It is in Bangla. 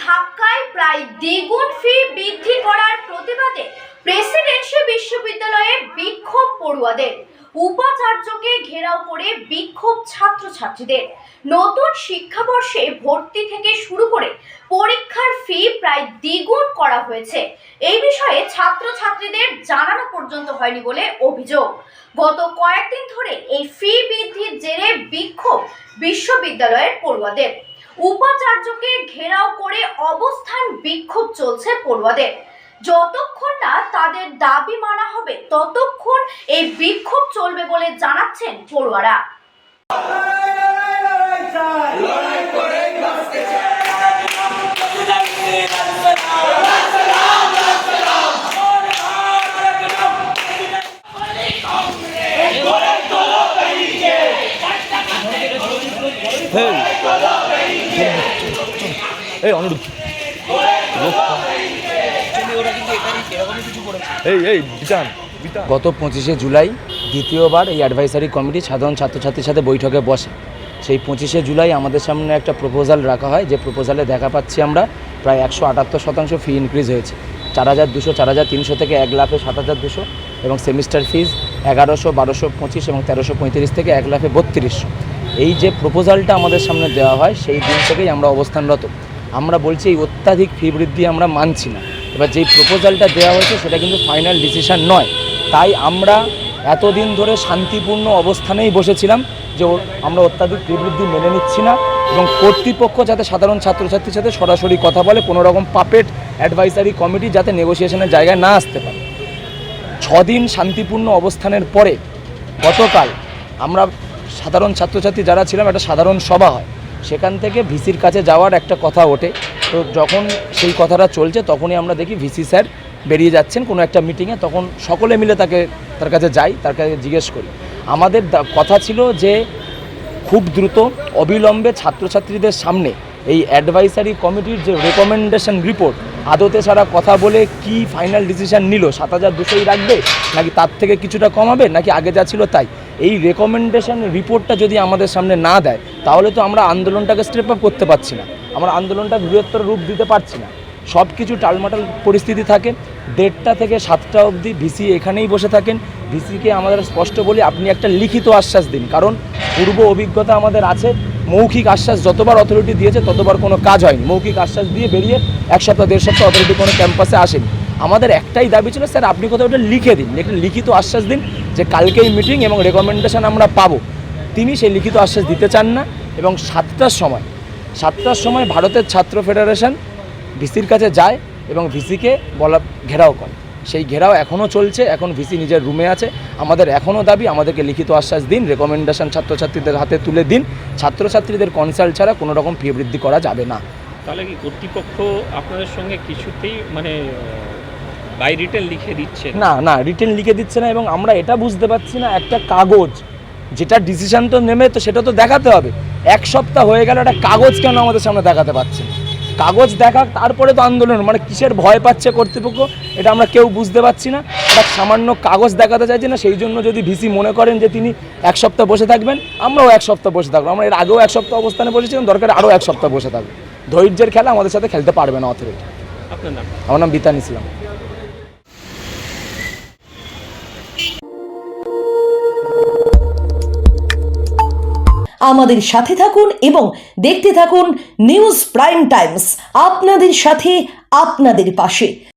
ধাক্কায় প্রায় দ্বিগুণ ফি বৃদ্ধি করার প্রতিবাদে প্রেসিডেন্সি বিশ্ববিদ্যালয়ে বিক্ষোভ পড়ুয়াদের। উপাচার্যকে ঘেরাও করে বিক্ষোভ ছাত্রছাত্রীদের। নতুন শিক্ষাবর্ষে ভর্তি থেকে শুরু করে পরীক্ষার ফি প্রায় দ্বিগুণ করা হয়েছে। এই বিষয়ে ছাত্রছাত্রীদের জানানো পর্যন্ত হয়নি বলে অভিযোগ। গত কয়েকদিন ধরে এই ফি বৃদ্ধির জেরে বিক্ষোভ বিশ্ববিদ্যালয়ের পড়ুয়াদের। উপাচার্যকে ঘেরাও করে অবস্থান বিক্ষোভ চলছে পড়ুয়াদের। যতক্ষণ না তাদের দাবি মানা হবে ততক্ষণ এই বিক্ষোভ চলবে বলে জানাচ্ছেন পড়ুয়ারা। গত 25শে জুলাই দ্বিতীয়বার এই অ্যাডভাইসারি কমিটি সাধারণ ছাত্রছাত্রীর সাথে বৈঠকে বসে। সেই 25শে জুলাই আমাদের সামনে একটা প্রপোজাল রাখা হয়, যে প্রপোজালে দেখা পাচ্ছি আমরা প্রায় 178% ফি ইনক্রিজ হয়েছে। 4200, 4300 থেকে 1,07,200 এবং সেমিস্টার ফিজ 1100, 1225 এবং 1335 থেকে 1,32,000। এই যে প্রপোজালটা আমাদের সামনে দেওয়া হয় সেই দিন থেকেই আমরা অবস্থানরত। আমরা বলছি এই অত্যাধিক ফি বৃদ্ধি আমরা মানছি না। এবার যেই প্রপোজালটা দেওয়া হয়েছে সেটা কিন্তু ফাইনাল ডিসিশন নয়, তাই আমরা এতদিন ধরে শান্তিপূর্ণ অবস্থানেই বসেছিলাম যে আমরা অত্যাধিক ফি বৃদ্ধি মেনে নিচ্ছি না এবং কর্তৃপক্ষ যাতে সাধারণ ছাত্রছাত্রীর সাথে সরাসরি কথা বলে, কোনো রকম পাপেট অ্যাডভাইসারি কমিটি যাতে নেগোসিয়েশনের জায়গায় না আসতে পারে। 6 দিন শান্তিপূর্ণ অবস্থানের পরে গতকাল আমরা সাধারণ ছাত্রছাত্রী যারা ছিলাম একটা সাধারণ সভা হয়, সেখান থেকে ভিসির কাছে যাওয়ার একটা কথা ওঠে। তো যখন সেই কথাটা চলছে তখনই আমরা দেখি ভিসি স্যার বেরিয়ে যাচ্ছেন কোনো একটা মিটিংয়ে। তখন সকলে মিলে তার কাছে যাই, তার কাছে জিজ্ঞেস করি। আমাদের কথা ছিল যে খুব দ্রুত অবিলম্বে ছাত্রছাত্রীদের সামনে এই অ্যাডভাইসারি কমিটির যে রেকমেন্ডেশন রিপোর্ট, আদতে সারা কথা বলে কি ফাইনাল ডিসিশন নিল, 7,200ই রাখবে নাকি তার থেকে কিছুটা কমাবে নাকি আগে যা ছিল তাই, এই রেকমেন্ডেশন রিপোর্টটা যদি আমাদের সামনে না দেয় তাহলে তো আমরা আন্দোলনটাকে স্টেপ আপ করতে পারছি না, আমরা আন্দোলনটা বৃহত্তর রূপ দিতে পারছি না। সব কিছু টালমাটাল পরিস্থিতি থাকে। 1:30 থেকে 7টা অবধি ভিসি এখানেই বসে থাকেন। ভিসিকে আমাদের স্পষ্ট বলি আপনি একটা লিখিত আশ্বাস দিন, কারণ পূর্ব অভিজ্ঞতা আমাদের আছে। মৌখিক আশ্বাস যতবার অথরিটি দিয়েছে ততবার কোনো কাজ হয়নি। মৌখিক আশ্বাস দিয়ে বেরিয়ে 1 সপ্তাহ 1.5 সপ্তাহ অথরিটি কোনো ক্যাম্পাসে আসেনি। আমাদের একটাই দাবি ছিল, স্যার আপনি কোথাও ওটা লিখে দিন, একটা লিখিত আশ্বাস দিন যে কালকেই মিটিং এবং রেকমেন্ডেশন আমরা পাবো। তিনি সেই লিখিত আশ্বাস দিতে চান না এবং 7টার সময় ভারতের ছাত্র ফেডারেশন ভিসির কাছে যায় এবং ভিসিকে ঘেরাও করে। সেই ঘেরাও এখনও চলছে, এখন ভিসি নিজের রুমে আছে। আমাদের এখনও দাবি আমাদেরকে লিখিত আশ্বাস দিন, রেকমেন্ডেশন ছাত্রছাত্রীদের হাতে তুলে দিন। ছাত্রছাত্রীদের কনসাল্ট ছাড়া কোনো রকম ফি বৃদ্ধি করা যাবে না। তাহলে কি কর্তৃপক্ষ আপনাদের সঙ্গে কিছুতেই বাই রিটেন লিখে দিচ্ছে না রিটেন লিখে দিচ্ছে না। এবং আমরা এটা বুঝতে পারছি না, একটা কাগজ যেটা ডিসিশন তো নেমে তো সেটা তো দেখাতে হবে। 1 সপ্তাহ হয়ে গেল, একটা কাগজ কেন আমাদের সামনে দেখাতে পারছে না? কাগজ দেখা তারপরে তো আন্দোলন, কিসের ভয় পাচ্ছে কর্তৃপক্ষ এটা আমরা কেউ বুঝতে পারছি না। একটা সামান্য কাগজ দেখাতে চাইছে না, সেই জন্য যদি ভিসি মনে করেন যে তিনি 1 সপ্তাহ বসে থাকবেন, আমরাও 1 সপ্তাহ বসে থাকবো। আমরা এর আগেও 1 সপ্তাহ অবস্থানে বসেছিলাম, দরকার আরও 1 সপ্তাহ বসে থাকবো। ধৈর্যের খেলা আমাদের সাথে খেলতে পারবে না অথরিটি। আপনার নাম? আমার নাম বিতান ইসলাম। আমাদের সাথে থাকুন এবং দেখতে থাকুন নিউজ প্রাইম টাইমস, আপনাদের সাথে আপনাদের পাশে।